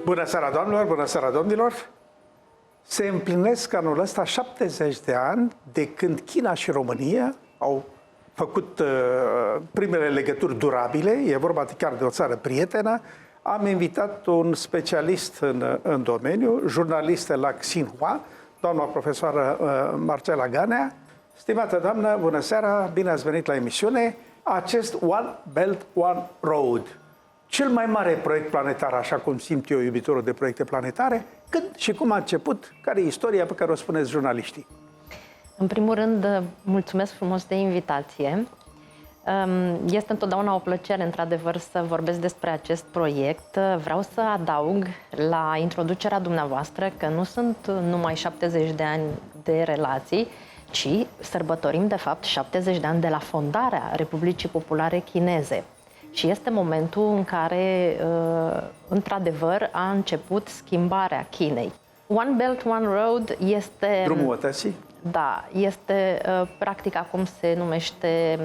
Bună seara, doamnelor, bună seara, domnilor! Se împlinesc anul ăsta 70 de ani de când China și România au făcut primele legături durabile, e vorba chiar de o țară prietenă. Am invitat un specialist în domeniu, jurnalistă la Xinhua, doamna profesoară Marcela Ganea. Stimată doamnă, bună seara, bine ați venit la emisiune. Acest One Belt, One Road, cel mai mare proiect planetar, așa cum simt eu, iubitorul de proiecte planetare, când și cum a început, care e istoria pe care o spuneți jurnaliștii? În primul rând, mulțumesc frumos de invitație. Este întotdeauna o plăcere, într-adevăr, să vorbesc despre acest proiect. Vreau să adaug la introducerea dumneavoastră că nu sunt numai 70 de ani de relații, ci sărbătorim, de fapt, 70 de ani de la fondarea Republicii Populare Chineze. Și este momentul în care, într-adevăr, a început schimbarea Chinei. One Belt, One Road este... Drumul Mătăsii? Da, este practic acum se numește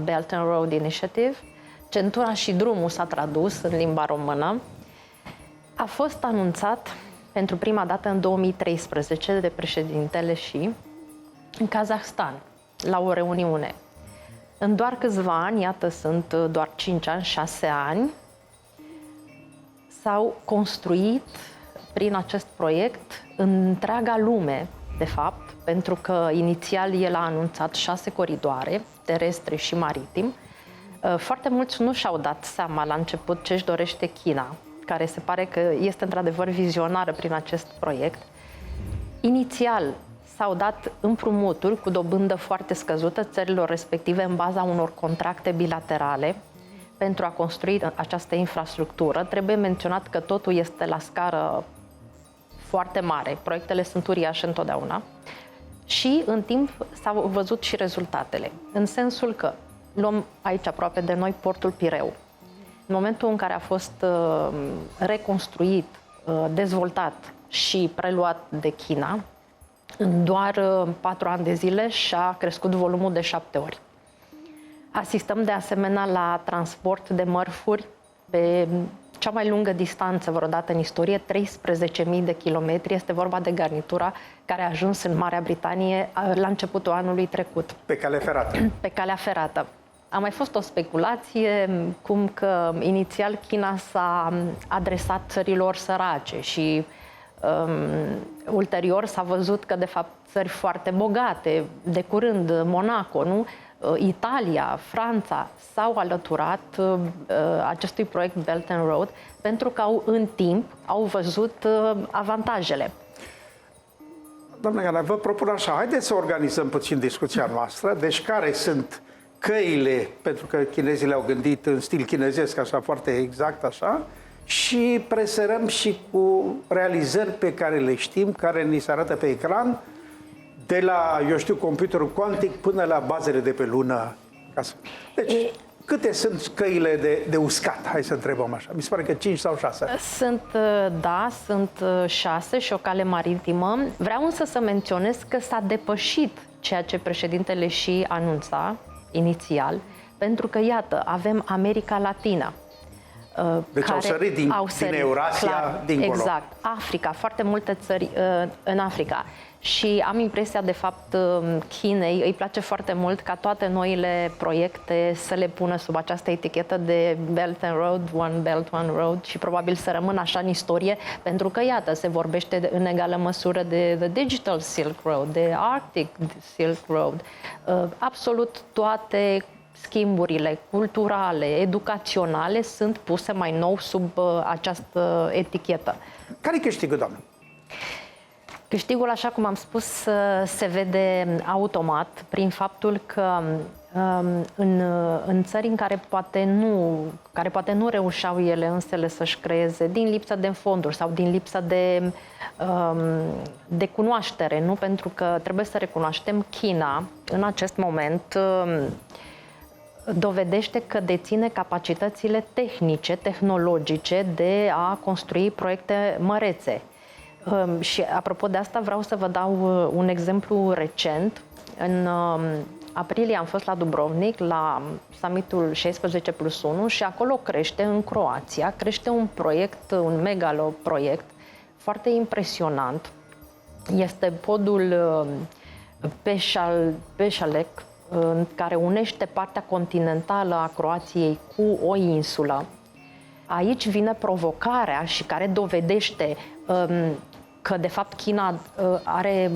Belt and Road Initiative. Centura și drumul s-a tradus în limba română. A fost anunțat pentru prima dată în 2013 de președintele Xi în Kazahstan, la o reuniune. În doar câțiva ani, iată, sunt doar 5 ani, 6 ani, s-au construit prin acest proiect întreaga lume, de fapt, pentru că inițial el a anunțat 6 coridoare, terestre și maritim. Foarte mulți nu și-au dat seama la început ce își dorește China, care se pare că este într-adevăr vizionară prin acest proiect. Inițial s-au dat împrumuturi cu dobândă foarte scăzută țărilor respective în baza unor contracte bilaterale pentru a construi această infrastructură. Trebuie menționat că totul este la scară foarte mare, proiectele sunt uriașe întotdeauna și în timp s-au văzut și rezultatele, în sensul că luăm aici aproape de noi portul Pireu. În momentul în care a fost reconstruit, dezvoltat și preluat de China, în doar 4 ani de zile și-a crescut volumul de 7 ori. Asistăm de asemenea la transport de mărfuri pe cea mai lungă distanță vreodată în istorie, 13.000 de kilometri. Este vorba de garnitura care a ajuns în Marea Britanie la începutul anului trecut. Pe calea ferată. Pe calea ferată. A mai fost o speculație cum că inițial China s-a adresat țărilor sărace și ulterior s-a văzut că de fapt țări foarte bogate, de curând Monaco, nu? Italia, Franța s-au alăturat acestui proiect Belt and Road pentru că în timp au văzut avantajele. Doamna Ganea, vă propun așa, haideți să organizăm puțin discuția noastră. Deci care sunt căile, pentru că chinezii le-au gândit în stil chinezesc, așa foarte exact așa, și presărăm și cu realizări pe care le știm, care ni se arată pe ecran, de la, eu știu, computerul cuantic până la bazele de pe lună. Deci, câte sunt căile de uscat? Hai să întrebăm așa. Mi se pare că 5 sau 6. Sunt 6 și o cale maritimă. Vreau însă să menționez că s-a depășit ceea ce președintele Xi anunța inițial, pentru că, iată, avem America Latina. Deci care au sărit din Eurasia, clar, dincolo. Exact. Africa, foarte multe țări în Africa. Și am impresia, de fapt, Chinei îi place foarte mult ca toate noile proiecte să le pună sub această etichetă de Belt and Road, One Belt, One Road și probabil să rămână așa în istorie, pentru că, iată, se vorbește în egală măsură de The Digital Silk Road, de Arctic Silk Road. Absolut toate schimburile culturale, educaționale sunt puse mai nou sub această etichetă. Care câștigă, doamnă? Câștigul, așa cum am spus, se vede automat prin faptul că în țări în care poate nu reușeau ele însele să-și creeze din lipsă de fonduri sau din lipsă de cunoaștere, nu? Pentru că trebuie să recunoaștem, China în acest moment dovedește că deține capacitățile tehnice, tehnologice de a construi proiecte mărețe. Și apropo de asta vreau să vă dau un exemplu recent. aprilie am fost la Dubrovnik, la summitul 16+1 și acolo crește, în Croația, crește un proiect, un megaloproiect foarte impresionant. Este podul Peșalec, care unește partea continentală a Croației cu o insulă. Aici vine provocarea și care dovedește că, de fapt, China are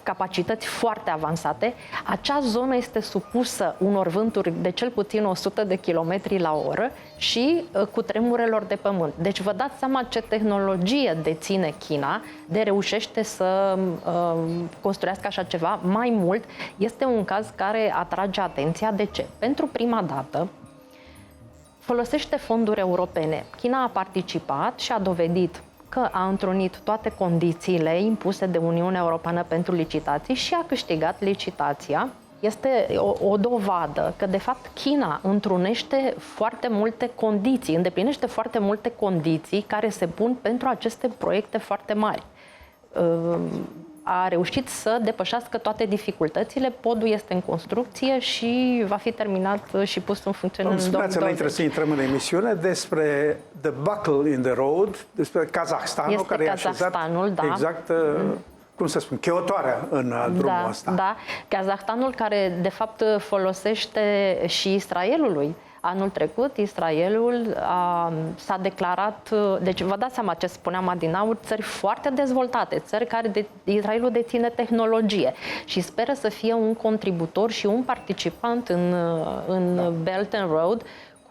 capacități foarte avansate. Acea zonă este supusă unor vânturi de cel puțin 100 de kilometri la oră și cu tremurelor de pământ. Deci vă dați seama ce tehnologie deține China de reușește să construiască așa ceva. Mai mult, este un caz care atrage atenția. De ce? Pentru prima dată folosește fonduri europene. China a participat și a dovedit că a întrunit toate condițiile impuse de Uniunea Europeană pentru licitații și a câștigat licitația. Este o dovadă că, de fapt, China întrunește foarte multe condiții, îndeplinește foarte multe condiții care se pun pentru aceste proiecte foarte mari. A reușit să depășească toate dificultățile, podul este în construcție și va fi terminat și pus în funcțiune în 2020. Înainte să intrăm în emisiune despre the buckle in the road, despre Kazahstanul, este care a așezat exact, cum să spun, cheotoarea în drumul ăsta. Da, Kazahstanul care de fapt folosește și Israelului. Anul trecut, Israelul s-a declarat, deci vă dați seama ce spuneam adinaur, țări foarte dezvoltate, țări care Israelul deține tehnologie și speră să fie un contributor și un participant în Belt and Road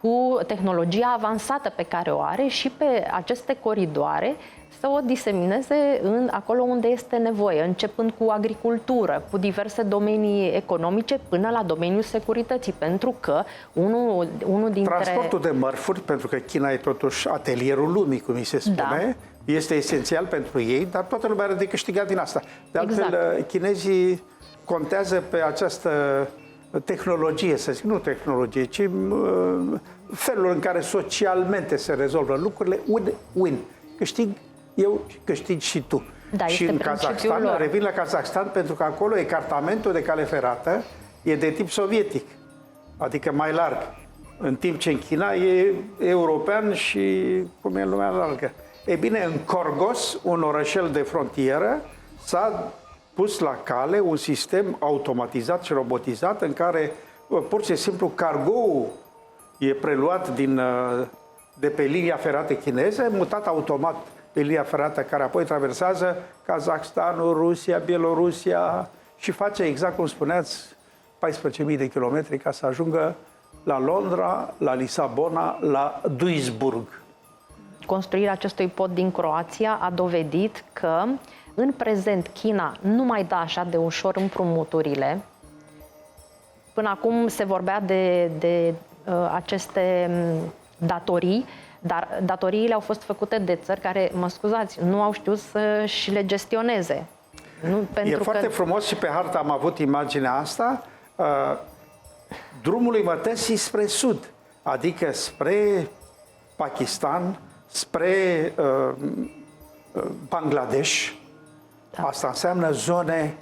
cu tehnologia avansată pe care o are și pe aceste coridoare să o disemineze acolo unde este nevoie, începând cu agricultură, cu diverse domenii economice, până la domeniul securității, pentru că unul dintre... Transportul de mărfuri, pentru că China e totuși atelierul lumii, cum mi se spune, este esențial pentru ei, dar toată lumea are de câștigat din asta. De altfel, chinezii contează pe această tehnologie, să zic, nu tehnologie, ci felul în care socialmente se rezolvă lucrurile, win-win. Câștig eu, câștigi și tu. Da, și în Kazahstan, revin la Kazahstan, pentru că acolo ecartamentul de cale ferată e de tip sovietic, adică mai larg. În timp ce în China e european și cum e lumea largă. E bine, în Corgos, un orășel de frontieră, s-a pus la cale un sistem automatizat și robotizat în care pur și simplu cargoul e preluat de pe linia ferată chineză, mutat automat pe linia ferată care apoi traversează Kazahstanul, Rusia, Bielorusia și face exact cum spuneați 14.000 de kilometri ca să ajungă la Londra, la Lisabona, la Duisburg. Construirea acestui pod din Croația a dovedit că în prezent China nu mai dă așa de ușor împrumuturile. Până acum se vorbea de aceste datorii, dar datoriile au fost făcute de țări care, mă scuzați, nu au știut să-și le gestioneze. Foarte frumos și pe hartă am avut imaginea asta, drumului mătăsii spre sud, adică spre Pakistan, spre Bangladesh. Asta înseamnă zone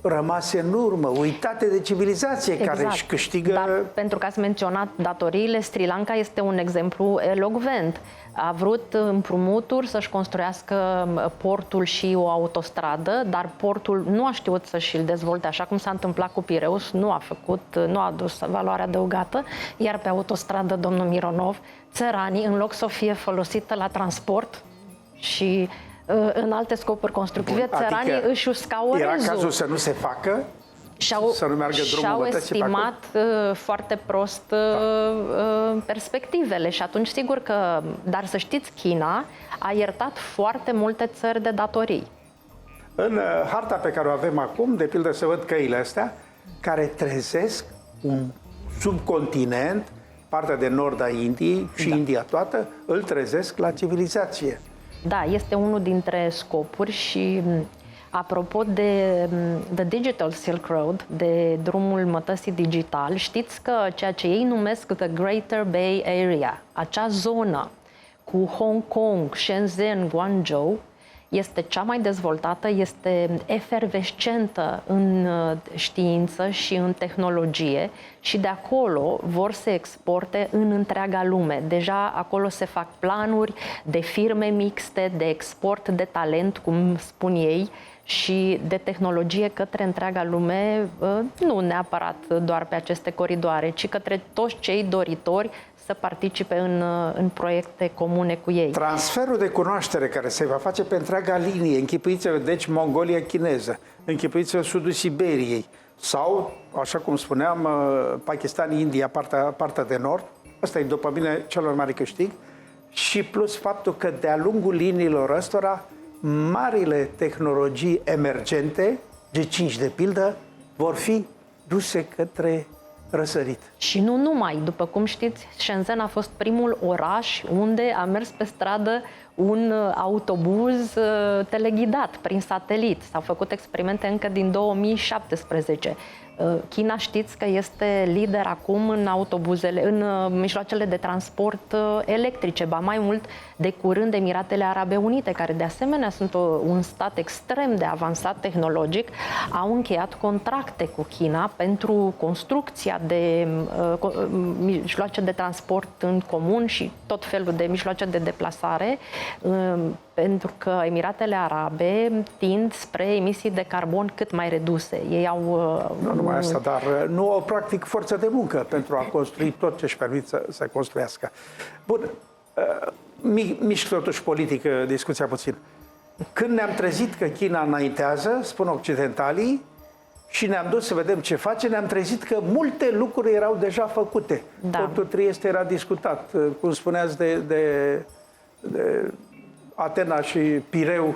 rămase în urmă, uitate de civilizație, care își câștigă... Dar pentru că ați menționat datoriile, Sri Lanka este un exemplu elocvent. A vrut împrumuturi să-și construiască portul și o autostradă, dar portul nu a știut să-și-l dezvolte așa cum s-a întâmplat cu Pireus, nu a adus valoare adăugată, iar pe autostradă, domnul Mironov, țăranii, în loc să fie folosită la transport și în alte scopuri constructive, țăranii își uscau orezul. Era cazul să nu se facă? Să nu meargă drumul și-au estimat foarte prost perspectivele și atunci sigur că, dar să știți, China a iertat foarte multe țări de datorii. În harta pe care o avem acum, de pildă să văd căile astea, care trezesc un subcontinent, partea de nord a Indiei și India toată, îl trezesc la civilizație. Da, este unul dintre scopuri și apropo de The Digital Silk Road, de drumul mătăsii digital, știți că ceea ce ei numesc The Greater Bay Area, acea zonă cu Hong Kong, Shenzhen, Guangzhou, este cea mai dezvoltată, este efervescentă în știință și în tehnologie și de acolo vor să exporte în întreaga lume. Deja acolo se fac planuri de firme mixte, de export de talent, cum spun ei, și de tehnologie către întreaga lume, nu neapărat doar pe aceste coridoare, ci către toți cei doritori să participe în proiecte comune cu ei. Transferul de cunoaștere care se va face pe întreaga linie, închipuiți-vă, deci Mongolia chineză, închipuiți-vă sudul Siberiei sau, așa cum spuneam, Pakistan, India, partea de nord, ăsta e după mine cel mai mare câștig, și plus faptul că de-a lungul liniilor ăstora, marile tehnologii emergente, G5 de pildă, vor fi duse către răsărit. Și nu numai. După cum știți, Shenzhen a fost primul oraș unde a mers pe stradă un autobuz teleghidat prin satelit. S-au făcut experimente încă din 2017. China, știți că este lider acum în autobuzele, în mijloacele de transport electrice, ba mai mult, de curând Emiratele Arabe Unite, care de asemenea sunt un stat extrem de avansat tehnologic, au încheiat contracte cu China pentru construcția de mijloace de transport în comun și tot felul de mijloace de deplasare, pentru că Emiratele Arabe tind spre emisii de carbon cât mai reduse. Ei au... Nu numai asta, dar nu au practic forță de muncă pentru a construi tot ce își permit să construiască. Bun, mișc totuși politică discuția puțin. Când ne-am trezit că China înaintează, spun occidentalii, și ne-am dus să vedem ce face, ne-am trezit că multe lucruri erau deja făcute. Da. Portul Trieste era discutat, cum spuneați, de Atena și Pireu.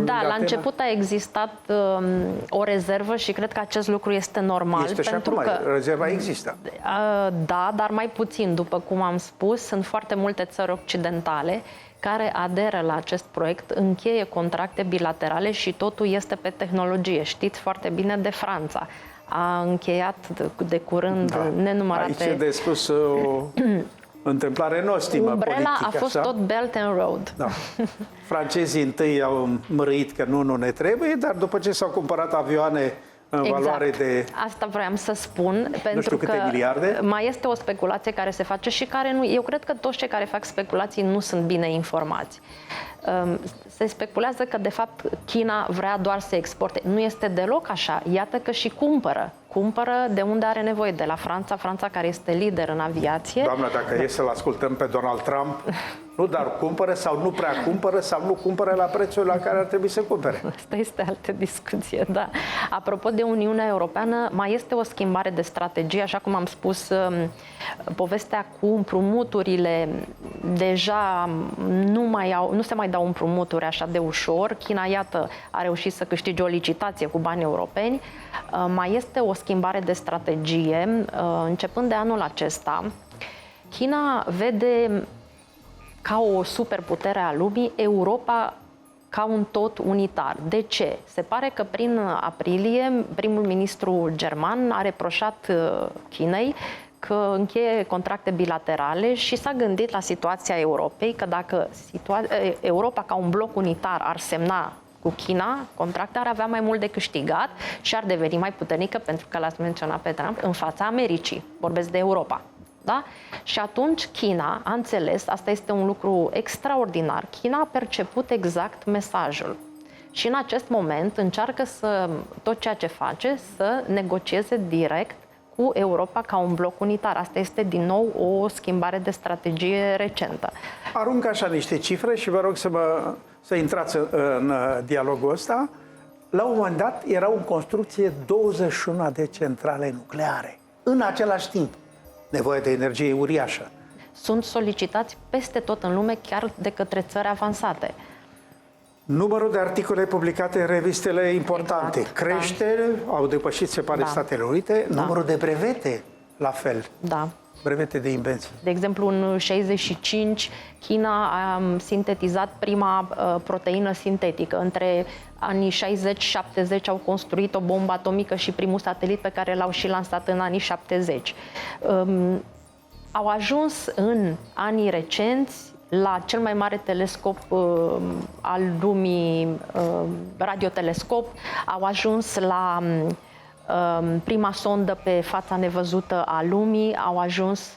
Da, la început a existat o rezervă și cred că acest lucru este normal. Este și pentru acum, că, rezerva există. Da, dar mai puțin, după cum am spus, sunt foarte multe țări occidentale care aderă la acest proiect, încheie contracte bilaterale și totul este pe tehnologie. Știți foarte bine de Franța. A încheiat de curând nenumărate... Aici e de spus o întâmplare nostimă Umbrella politică. a fost așa? tot Belt and Road. Da. Francezii întâi au mărâit că nu ne trebuie, dar după ce s-au cumpărat avioane în valoare de... Asta vreau să spun, pentru știu câte că miliarde. mai este o speculație care se face și care nu... Eu cred că toți cei care fac speculații nu sunt bine informați. Se speculează că, de fapt, China vrea doar să exporte. Nu este deloc așa. Iată că și cumpără. Cumpără de unde are nevoie. De la Franța, Franța care este lider în aviație. Doamna, dacă e să-l ascultăm pe Donald Trump, nu dar cumpără sau nu prea cumpără sau nu cumpără la prețul la care ar trebui să cumpere. Asta este altă discuție, da. Apropo de Uniunea Europeană, mai este o schimbare de strategie, așa cum am spus, povestea cu împrumuturile, deja nu se mai dau împrumuturi așa de ușor. China, iată, a reușit să câștige o licitație cu bani europeni. Mai este o schimbare de strategie. Începând de anul acesta, China vede ca o superputere a lumii Europa ca un tot unitar. De ce? Se pare că prin aprilie primul ministru german a reproșat Chinei că încheie contracte bilaterale și s-a gândit la situația Europei, că dacă Europa ca un bloc unitar ar semna cu China, contracte ar avea mai mult de câștigat și ar deveni mai puternică, pentru că l-ați menționat pe Trump, în fața Americii. Vorbesc de Europa. Da? Și atunci China a înțeles, asta este un lucru extraordinar, China a perceput exact mesajul. Și în acest moment încearcă tot ceea ce face, să negocieze direct cu Europa ca un bloc unitar. Asta este din nou o schimbare de strategie recentă. Arunc așa niște cifre și vă rog să intrați în dialogul ăsta. La un moment dat erau în construcție 21 de centrale nucleare. În același timp. Nevoie de energie uriașă. Sunt solicitați peste tot în lume, chiar de către țări avansate. Numărul de articole publicate în revistele importante crește, au depășit, se pare, Statele Unite. Numărul de brevete, la fel. Da. Brevete de invenții. De exemplu, în 65, China a sintetizat prima proteină sintetică. Între anii 60-70 au construit o bombă atomică și primul satelit pe care l-au și lansat în anii 70. Au ajuns în anii recenți la cel mai mare telescop al lumii, radiotelescop, au ajuns la prima sondă pe fața nevăzută a lumii, au ajuns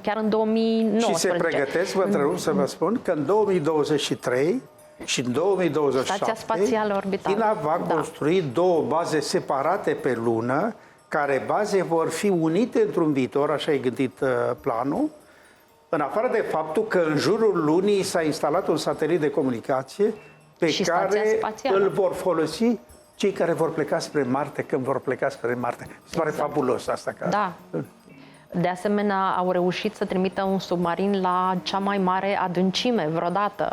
chiar în 2019. Și se pregătesc, vă întrerup să vă spun, că în 2023 și în 2027 Stația spațială orbitală. China va construi 2 baze separate pe lună, care baze vor fi unite într-un viitor, așa e gândit planul, în afară de faptul că în jurul lunii s-a instalat un satelit de comunicație pe care îl vor folosi cei care vor pleca spre Marte, când vor pleca spre Marte. Se pare fabulos asta. Da. De asemenea, au reușit să trimită un submarin la cea mai mare adâncime vreodată,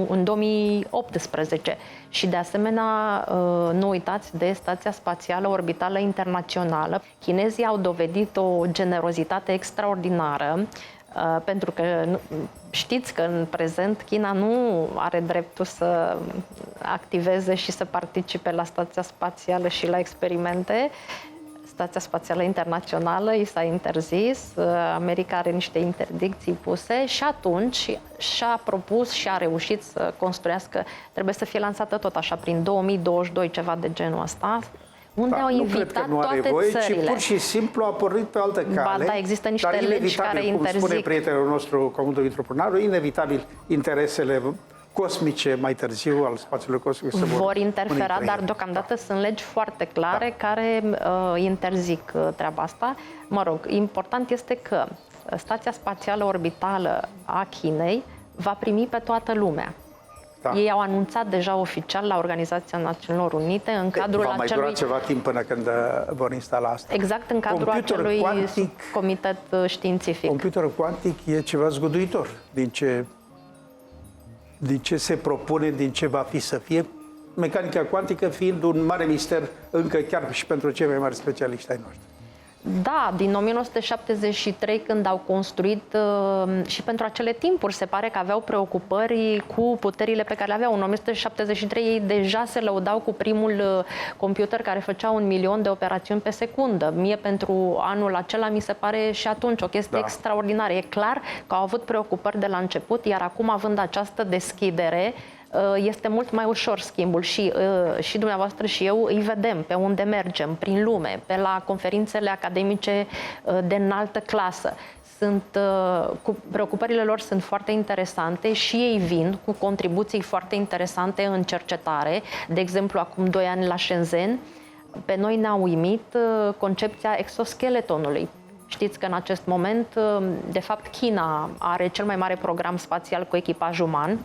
în 2018. Și de asemenea, nu uitați de Stația Spațială Orbitală Internațională. Chinezii au dovedit o generozitate extraordinară, pentru că știți că în prezent China nu are dreptul să activeze și să participe la Stația Spațială și la experimente. Stația Spațială Internațională i s-a interzis, America are niște interdicții puse și atunci și-a propus și a reușit să construiască, trebuie să fie lansată tot așa prin 2022, ceva de genul ăsta, unde au invitat toate țările. Ci pur și simplu a pornit pe altă cale. Da, există niște legi care interzic. Cum spune prietenul nostru, Comun Dumitru Prunaru, inevitabil interesele cosmice mai târziu al spațiului cosmic vor interfera, dar deocamdată sunt legi foarte clare care interzic treaba asta. Mă rog, important este că Stația Spațială Orbitală a Chinei va primi pe toată lumea. Da. Ei au anunțat deja oficial la Organizația Națiunilor Unite în cadrul acelui... Va mai dura ceva timp până când vor instala asta. Exact, în cadrul acelui comitet științific. Computerul cuantic e ceva zguduitor din ce se propune, din ce va fi să fie, mecanica cuantică fiind un mare mister încă chiar și pentru cei mai mari specialiști ai noștri. Da, din 1973 când au construit și pentru acele timpuri se pare că aveau preocupări cu puterile pe care le aveau. În 1973 ei deja se lăudau cu primul computer care făcea 1.000.000 de operațiuni pe secundă. Mie pentru anul acela mi se pare și atunci o chestie extraordinară. E clar că au avut preocupări de la început, iar acum având această deschidere este mult mai ușor schimbul și dumneavoastră și eu îi vedem pe unde mergem, prin lume, pe la conferințele academice de înaltă clasă. Preocupările lor sunt foarte interesante și ei vin cu contribuții foarte interesante în cercetare. De exemplu, acum 2 ani la Shenzhen, pe noi ne-a uimit concepția exoscheletonului. Știți că în acest moment, de fapt, China are cel mai mare program spațial cu echipaj uman,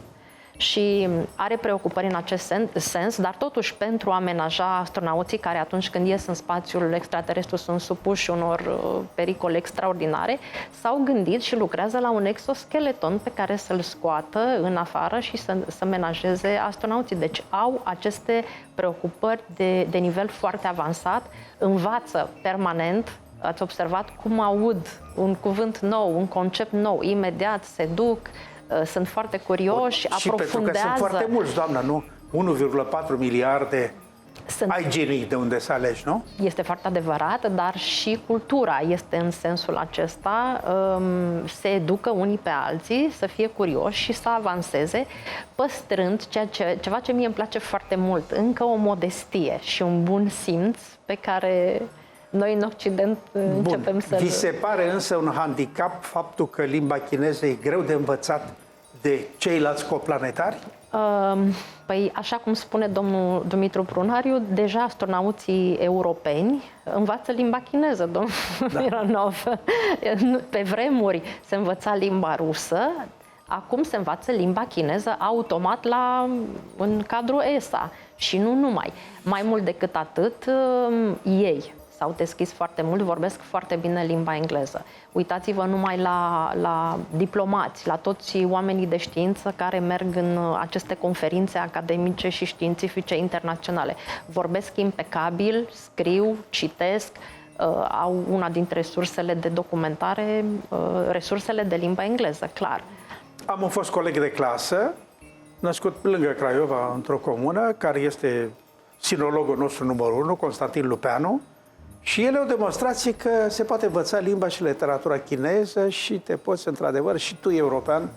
și are preocupări în acest sens, dar totuși pentru a amenaja astronauții care atunci când ies în spațiul extraterestru sunt supuși unor pericole extraordinare, s-au gândit și lucrează la un exoskeleton pe care să-l scoată în afară și să menajeze astronauții. Deci au aceste preocupări de nivel foarte avansat, învață permanent. Ați observat cum aud un cuvânt nou, un concept nou, imediat se duc, sunt foarte curioși, aprofundează. Și pentru că sunt foarte mulți, doamnă, nu? 1,4 miliarde ai genii de unde să alegi, nu? Este foarte adevărat, dar și cultura este în sensul acesta. Se educă unii pe alții, să fie curioși și să avanseze, păstrând ceva ce mie îmi place foarte mult, încă o modestie și un bun simț pe care noi în Occident începem să... Vi se pare însă un handicap faptul că limba chineză e greu de învățat de ceilalți coplanetari? Păi, așa cum spune domnul Dumitru Prunariu, deja astronauții europeni învață limba chineză, domnul Mironov. Pe vremuri se învăța limba rusă, acum se învață limba chineză automat în cadrul ESA și nu numai. Mai mult decât atât, ei s-au deschis foarte mult, vorbesc foarte bine limba engleză. Uitați-vă numai la diplomați, la toți oamenii de știință care merg în aceste conferințe academice și științifice internaționale. Vorbesc impecabil, scriu, citesc, au una dintre sursele de documentare, resursele de limba engleză, clar. Am un fost coleg de clasă, născut lângă Craiova, într-o comună, care este sinologul nostru numărul 1, Constantin Lupeanu, și el e o demonstrație că se poate învăța limba și literatura chineză și te poți, într-adevăr, și tu, european,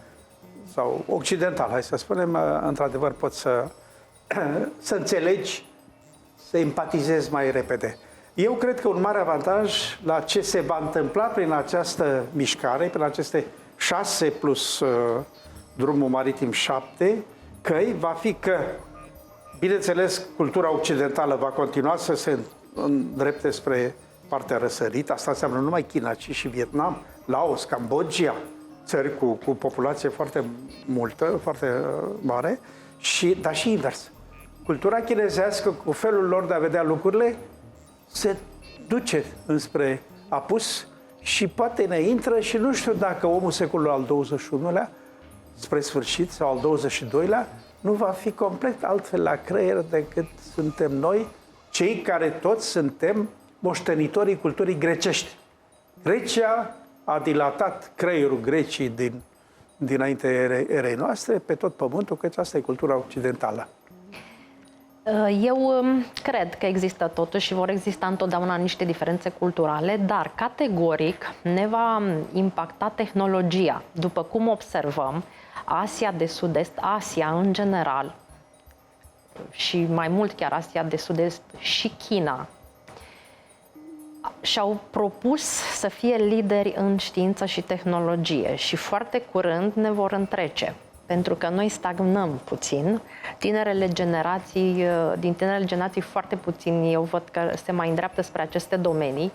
sau occidental, hai să spunem, într-adevăr poți să înțelegi, să empatizezi mai repede. Eu cred că un mare avantaj la ce se va întâmpla prin această mișcare, prin aceste 6 plus drumul maritim 7 căi, va fi că, bineînțeles, cultura occidentală va continua să se îndrepte spre partea răsărită. Asta înseamnă nu numai China, ci și Vietnam, Laos, Cambodgia, țări cu populație foarte multă, foarte mare, dar și invers. Cultura chinezească, cu felul lor de a vedea lucrurile, se duce înspre apus și poate ne intră și nu știu dacă omul secolului al XXI-lea, spre sfârșit, sau al XXII-lea, nu va fi complet altfel la creier decât suntem noi, cei care toți suntem moștenitorii culturii grecești. Grecia a dilatat creierul Grecii dinainte erei noastre pe tot pământul, că asta e cultura occidentală. Eu cred că există totuși și vor exista întotdeauna niște diferențe culturale, dar categoric ne va impacta tehnologia. După cum observăm, Asia de Sud-Est, Asia în general și mai mult chiar Asia de Sud-Est și China și-au propus să fie lideri în știință și tehnologie și foarte curând ne vor întrece. Pentru că noi stagnăm puțin, din tinerele generații foarte puțini eu văd că se mai îndreaptă spre aceste domenii,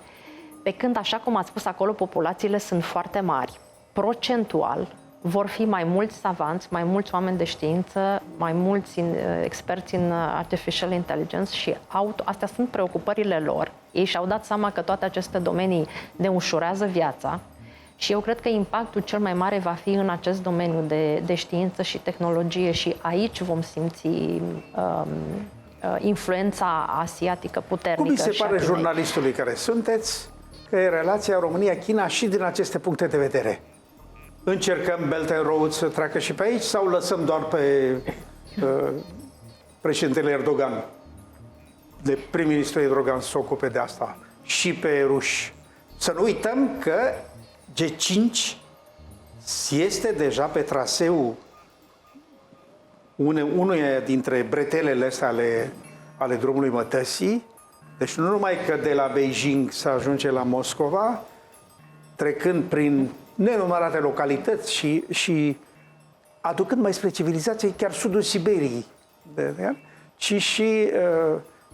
pe când, așa cum ați spus acolo, populațiile sunt foarte mari. Procentual vor fi mai mulți savanți, mai mulți oameni de știință, mai mulți experți în artificial intelligence și astea sunt preocupările lor. Ei și-au dat seama că toate aceste domenii ne ușurează viața. Și eu cred că impactul cel mai mare va fi în acest domeniu de știință și tehnologie și aici vom simți influența asiatică puternică. Cum mi se pare jurnalistului care sunteți că e relația România-China și din aceste puncte de vedere? Încercăm Belt and Road să treacă și pe aici sau lăsăm doar pe președintele Erdogan, de prim-ministru Erdogan să se ocupe de asta și pe ruși? Să nu uităm că G5 este deja pe traseul unuia dintre bretelele astea ale drumului mătăsii. Deci nu numai că de la Beijing se ajunge la Moscova, trecând prin nenumărate localități și aducând mai spre civilizație chiar sudul Siberiei, ci și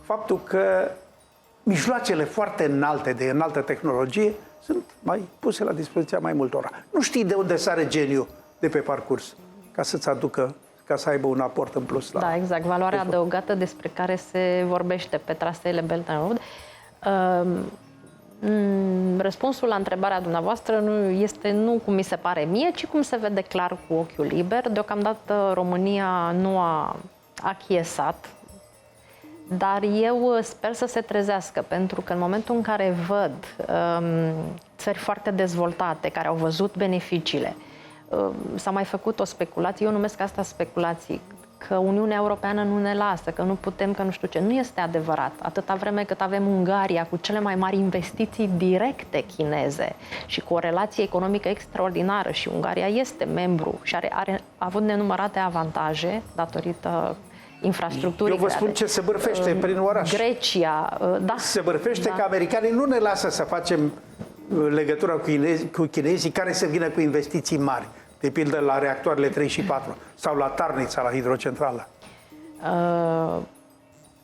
faptul că mijloacele foarte înalte, de înaltă tehnologie, sunt mai puse la dispoziția mai multora. Nu știi de unde sare geniu de pe parcurs ca să-ți aducă, ca să aibă un aport în plus. Da, exact. Valoarea adăugată despre care se vorbește pe traseele Belt and Road. Răspunsul la întrebarea dumneavoastră nu cum mi se pare mie, ci cum se vede clar cu ochiul liber. Deocamdată România nu a achiesat, dar eu sper să se trezească, pentru că în momentul în care văd țări foarte dezvoltate, care au văzut beneficiile, s-a mai făcut o speculație, eu numesc asta speculații, că Uniunea Europeană nu ne lasă, că nu putem, că nu știu ce. Nu este adevărat. Atâta vreme cât avem Ungaria cu cele mai mari investiții directe chineze și cu o relație economică extraordinară și Ungaria este membru și a avut nenumărate avantaje datorită infrastructurii. Eu vă spun ce se bârfește prin oraș. Grecia, da. Se bârfește că americanii nu ne lasă să facem legătura cu chinezii care să vină cu investiții mari. De pildă la reactoarele 3 și 4 sau la Tarnița, la hidrocentrală.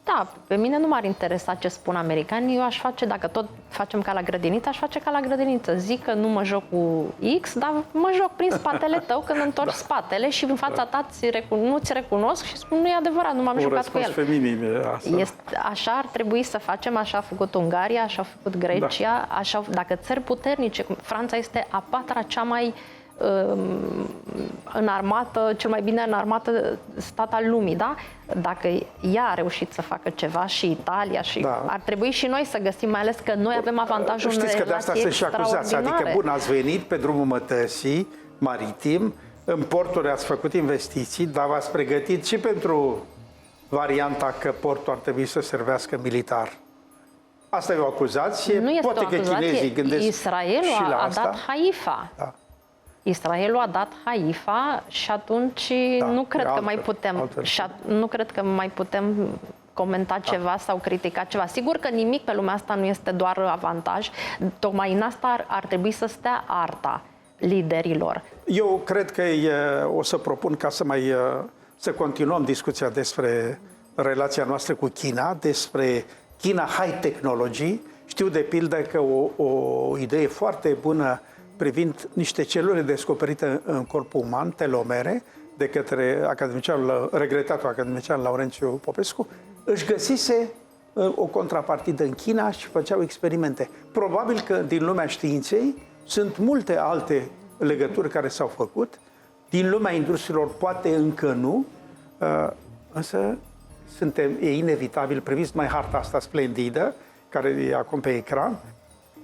Da, pe mine nu m-ar interesa ce spun americanii. Eu aș face, dacă tot facem ca la grădiniță, aș face ca la grădiniță. Zic că nu mă joc cu X, dar mă joc prin spatele tău când întorci spatele și în fața ta nu-ți recunosc și spun nu e adevărat, nu m-am jucat cu el. Feminin, așa ar trebui să facem, așa a făcut Ungaria, așa a făcut Grecia, așa, dacă țări puternice, Franța este a patra cea mai înarmată, cel mai bine înarmată stat al lumii, da? Dacă ea a reușit să facă ceva și Italia și ar trebui și noi să găsim, mai ales că noi avem avantajul știți că de asta sunt și acuzați, adică bun, ați venit pe drumul mătăsii maritim, în porturi ați făcut investiții, dar v-ați pregătit și pentru varianta că portul ar trebui să servească militar. Asta e o acuzație, nu este poate o acuzație. că chinezii gândesc Israelul și la a asta. dat Haifa. Da. Israelul a dat Haifa și atunci nu cred că mai putem nu cred că mai putem comenta ceva sau critica ceva. Sigur că nimic pe lumea asta nu este doar avantaj, tocmai în asta ar trebui să stea arta liderilor. Eu cred că o să propun ca să continuăm discuția despre relația noastră cu China, despre China High Technology. Știu de pildă că o idee foarte bună privind niște celule descoperite în corpul uman, telomere, de către regretatul academician Laurențiu Popescu, își găsise o contrapartidă în China și făceau experimente. Probabil că din lumea științei sunt multe alte legături care s-au făcut, din lumea industriilor poate încă nu, însă e inevitabil, priviți mai harta asta splendidă, care e acum pe ecran,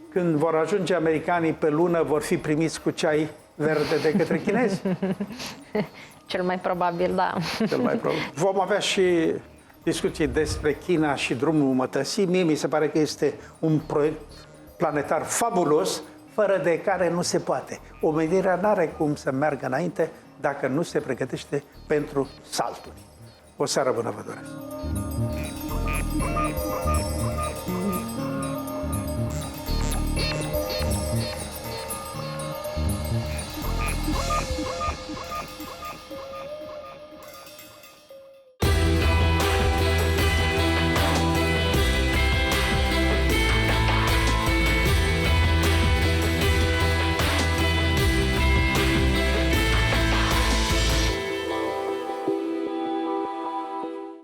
când vor ajunge americanii pe lună, vor fi primiți cu ceai verde de către chinezi? Cel mai probabil, da. Cel mai probabil. Vom avea și discuții despre China și drumul mătăsii. Mie mi se pare că este un proiect planetar fabulos, fără de care nu se poate. Omenirea nu are cum să meargă înainte dacă nu se pregătește pentru salturi. O seară bună vă doresc!